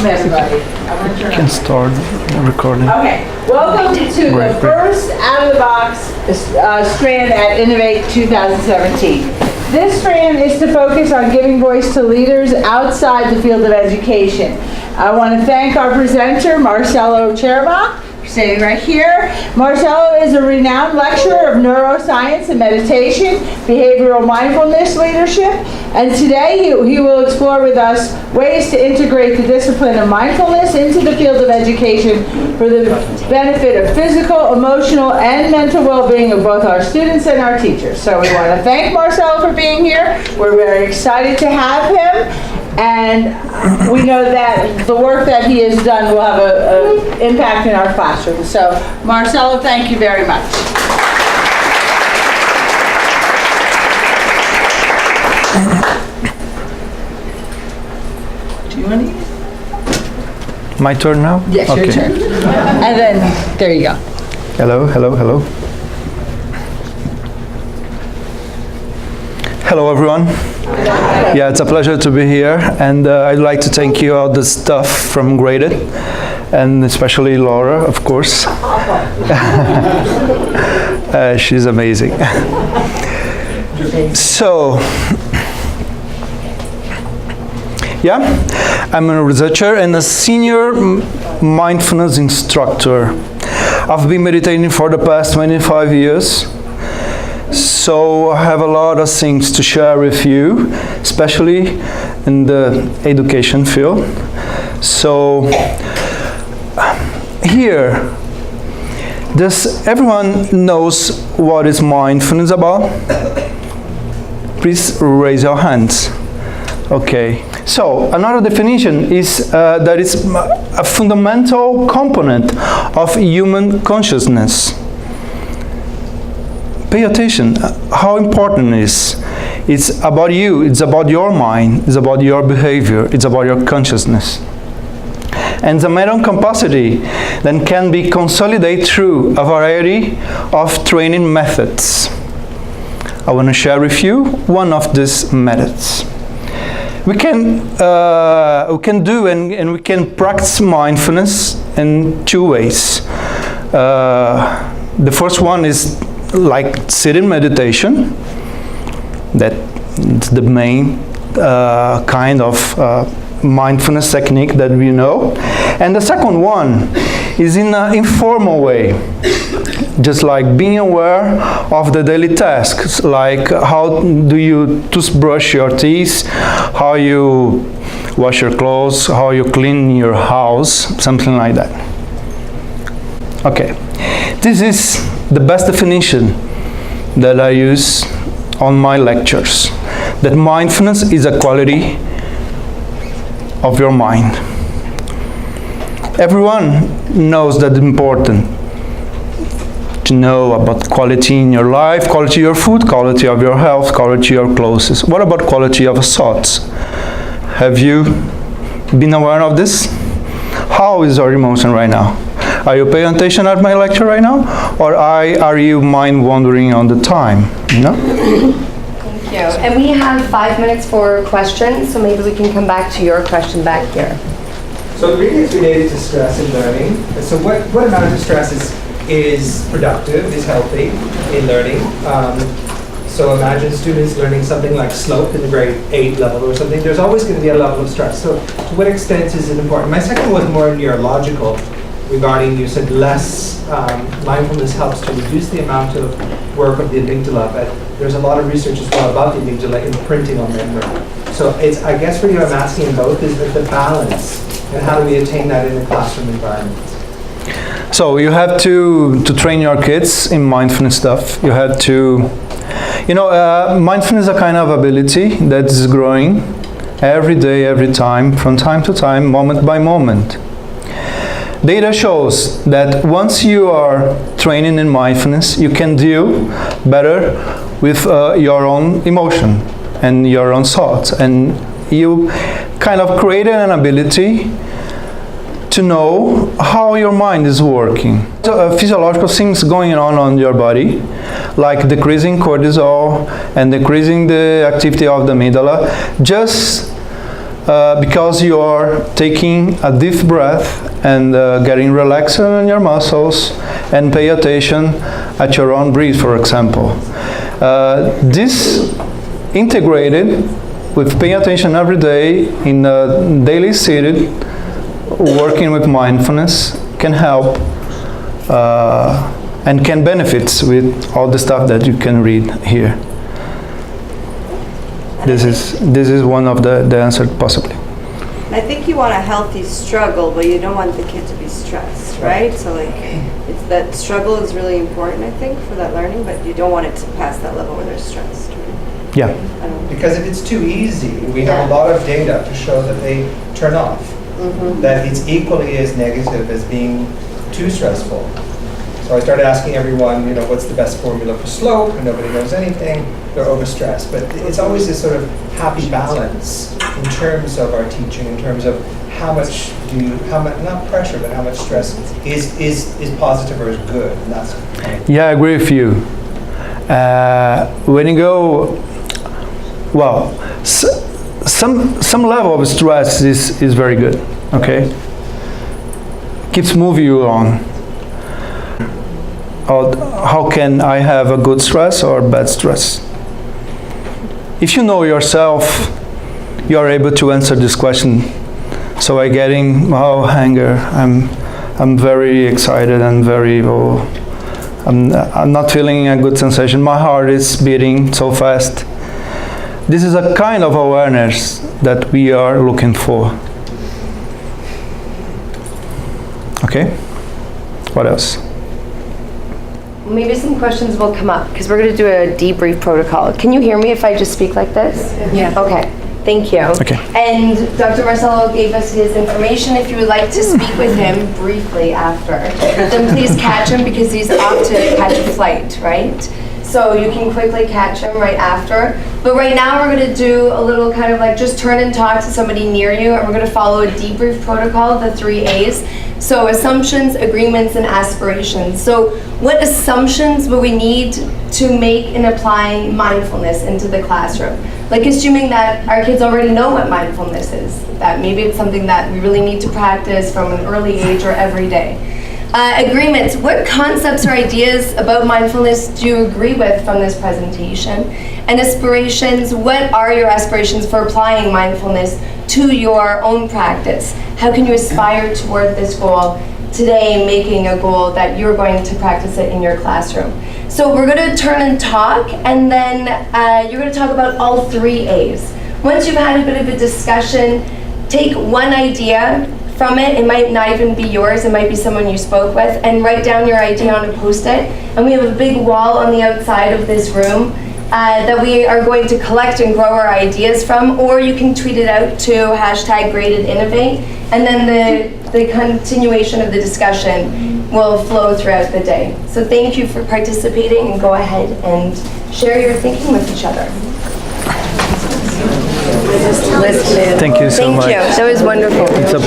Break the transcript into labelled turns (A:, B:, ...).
A: Welcome, everybody. I'm going to turn
B: Can start recording.
A: Okay, welcome to the first out-of-the-box strand at Innovate 2017. This strand is to focus on giving voice to leaders outside the field of education. I want to thank our presenter, Marcelo Cherba, sitting right here. Marcelo is a renowned lecturer of neuroscience and meditation, behavioral mindfulness leadership, and today he will explore with us ways to integrate the discipline of mindfulness into the field of education for the benefit of physical, emotional, and mental well-being of both our students and our teachers. So we want to thank Marcelo for being here. We're very excited to have him. And we know that the work that he has done will have an impact in our classroom. So, Marcelo, thank you very much. Do you want to use?
B: My turn now?
A: Yes, okay. Your turn. And then, there you go.
B: Hello, hello, hello. Hello, everyone. Yeah, it's a pleasure to be here, and I'd like to thank you all the staff from Grated, and especially Laura, of course. She's amazing. So, yeah, I'm a researcher and a senior mindfulness instructor. I've been meditating for the past 25 years. So I have a lot of things to share with you, especially in the education field. So here, everyone knows what is mindfulness about? Please raise your hands. Okay. So another definition is that it's a fundamental component of human consciousness. Pay attention how important it is. It's about you, it's about your mind, it's about your behavior, it's about your consciousness. And the mental capacity then can be consolidated through a variety of training methods. I want to share with you one of these methods. We can do and we can practice mindfulness in two ways. The first one is like sitting meditation. That's the main kind of mindfulness technique that we know. And the second one is in an informal way, just like being aware of the daily tasks, like how do you toothbrush your teeth, how you wash your clothes, how you clean your house, something like that. Okay, this is the best definition that I use on my lectures, that mindfulness is a quality of your mind. Everyone knows that it's important to know about quality in your life, quality of your food, quality of your health, quality of your clothes. What about quality of thoughts? Have you been aware of this? How is your emotion right now? Are you paying attention at my lecture right now? Or are you mind wandering on the time? You know?
C: Thank you. And we have 5 minutes for questions, so maybe we can come back to your question back here.
D: So really it's related to stress and learning. So what amount of stress is productive, is healthy in learning? So imagine students learning something like slope in the grade 8 level or something. There's always going to be a level of stress. So to what extent is it important? My second was more neurological, regarding, you said less mindfulness helps to reduce the amount of work of the amygdala, but there's a lot of research as well about the amygdala imprinting on memory. So it's, I guess really what I'm asking both is the balance, and how do we attain that in a classroom environment?
B: So you have to train your kids in mindfulness stuff. You have to, mindfulness is a kind of ability that is growing every day, every time, from time to time, moment by moment. Data shows that once you are training in mindfulness, you can deal better with your own emotion and your own thoughts, and you kind of created an ability to know how your mind is working. So, physiological things going on your body, like decreasing cortisol and decreasing the activity of the amygdala, just because you are taking a deep breath and getting relaxed in your muscles and pay attention at your own breath, for example. This integrated with paying attention every day in a daily seated, working with mindfulness can help and can benefit with all the stuff that you can read here. This is one of the answer possibly.
E: I think you want a healthy struggle, but you don't want the kid to be stressed, right? So like, it's that struggle is really important, I think, for that learning, but you don't want it to pass that level where they're stressed. Right?
B: Yeah.
E: I don't know.
D: Because if it's too easy, we have a lot of data to show that they turn off. That it's equally as negative as being too stressful. So I started asking everyone, you know, what's the best formula for slope, and nobody knows anything. They're overstressed. But it's always this sort of happy balance in terms of our teaching, in terms of how much not pressure, but how much stress is positive or is good. And that's
B: Yeah, I agree with you. When you go, well, some level of stress is very good. Okay, keeps moving you on. How can I have a good stress or bad stress? If you know yourself, you are able to answer this question. So I'm getting anger. I'm very excited and very. I'm not feeling a good sensation. My heart is beating so fast. This is a kind of awareness that we are looking for. Okay. What else?
C: Maybe some questions will come up because we're going to do a debrief protocol. Can you hear me if I just speak like this?
E: Yeah.
C: Okay. Thank you.
B: Okay.
C: And Dr. Marcelo gave us his information. If you would like to speak with him briefly after, then please catch him because he's off to catch a flight, right? So you can quickly catch him right after. But right now we're going to do a little kind of like just turn and talk to somebody near you, and we're going to follow a debrief protocol, the 3 A's. So assumptions, agreements, and aspirations. So what assumptions will we need to make in applying mindfulness into the classroom? Like assuming that our kids already know what mindfulness is, that maybe it's something that we really need to practice from an early age or every day. Agreements, what concepts or ideas about mindfulness do you agree with from this presentation? And aspirations, what are your aspirations for applying mindfulness to your own practice? How can you aspire toward this goal today, making a goal that you're going to practice it in your classroom? So we're going to turn and talk, and then you're going to talk about all 3 A's. Once you've had a bit of a discussion, take one idea from it. It might not even be yours, it might be someone you spoke with, and write down your idea on a Post-it. And we have a big wall on the outside of this room that we are going to collect and grow our ideas from, or you can tweet it out to #GratedInnovate, and then the continuation of the discussion will flow throughout the day. So thank you for participating, and go ahead and share your thinking with each other.
B: Thank you so much.
C: Thank you. That was wonderful.
B: It's a